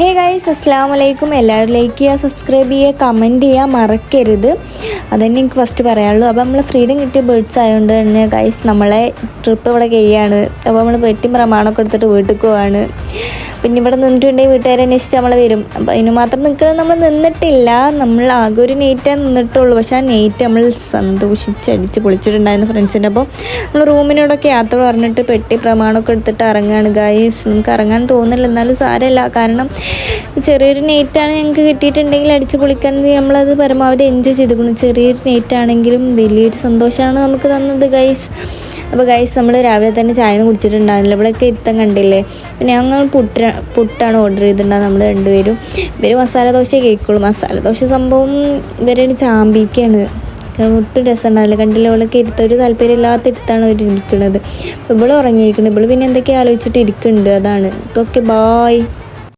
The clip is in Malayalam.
ഹേ ഗൈസ്, അസ്സലാമു അലൈക്കും. എല്ലാവരും ലൈക്ക് ചെയ്യുക, സബ്സ്ക്രൈബ് ചെയ്യുക, കമൻറ്റ് ചെയ്യുക മറക്കരുത്. അതന്നെ എനിക്ക് ഫസ്റ്റ് പറയാനുള്ളൂ. അപ്പോൾ നമ്മൾ ഫ്രീഡം കിട്ടിയ ബേർഡ്സ് ആയതുകൊണ്ട് തന്നെ ഗൈസ് നമ്മളെ ട്രിപ്പ് ഇവിടെ കഴിയാണ്. അപ്പോൾ നമ്മൾ പെട്ടിയും പ്രമാണമൊക്കെ എടുത്തിട്ട് വീട്ടിൽ പോവാണ്. പിന്നെ ഇവിടെ നിന്നിട്ടുണ്ടെങ്കിൽ വീട്ടുകാരെ അന്വേഷിച്ച് നമ്മൾ വരും. അപ്പോൾ അതിന് മാത്രം നിൽക്കുന്നത് നമ്മൾ നിന്നിട്ടില്ല. നമ്മൾ ആകെ ഒരു നൈറ്റേ നിന്നിട്ടുള്ളൂ. പക്ഷേ ആ നൈറ്റ് നമ്മൾ സന്തോഷിച്ചടിച്ച് പൊളിച്ചിട്ടുണ്ടായിരുന്നു ഫ്രണ്ട്സിൻ്റെ. അപ്പോൾ നമ്മൾ റൂമിനോടൊക്കെ യാത്ര പറഞ്ഞിട്ട് പെട്ടി പ്രമാണമൊക്കെ എടുത്തിട്ട് ഇറങ്ങുകയാണ് ഗൈസ്. നമുക്ക് ഇറങ്ങാൻ തോന്നില്ല, എന്നാലും സാരമില്ല. കാരണം ചെറിയൊരു നൈറ്റാണ് ഞങ്ങൾക്ക് കിട്ടിയിട്ടുണ്ടെങ്കിൽ അടിച്ച് പൊളിക്കാൻ നമ്മളത് പരമാവധി എൻജോയ് ചെയ്തിരിക്കുന്നു. ചെറിയൊരു നൈറ്റാണെങ്കിലും വലിയൊരു സന്തോഷമാണ് നമുക്ക് തന്നത് ഗൈസ്. അപ്പോൾ ഗൈസ് നമ്മൾ രാവിലെ തന്നെ ചായ ഒന്നും കുടിച്ചിട്ടുണ്ടായിരുന്നില്ല. ഇവിടെയൊക്കെ ഇരുത്തം കണ്ടില്ലേ. പിന്നെ ഞങ്ങൾ പുട്ടാണ് ഓർഡർ ചെയ്തിട്ടുണ്ടാകുന്നത് നമ്മൾ രണ്ടുപേരും. ഇവർ മസാല ദോശ കേൾക്കുള്ളൂ. മസാല ദോശ സംഭവം ഇവരുടെ ചാമ്പിക്കാണ്. ഒട്ടും രസം ഉണ്ടാവില്ല. കണ്ടില്ല, ഇവളൊക്കെ ഇരുത്ത ഒരു താല്പര്യമില്ലാത്ത ഇരുത്താണ് അവർ ഇരിക്കുന്നത്. അപ്പോൾ ഇവൾ ഉറങ്ങിയിരിക്കുന്നത്. ഇവൾ പിന്നെ എന്തൊക്കെയോ ആലോചിച്ചിട്ട് ഇരിക്കുന്നുണ്ട്. അതാണ് ഇപ്പോൾ. Okay, bye.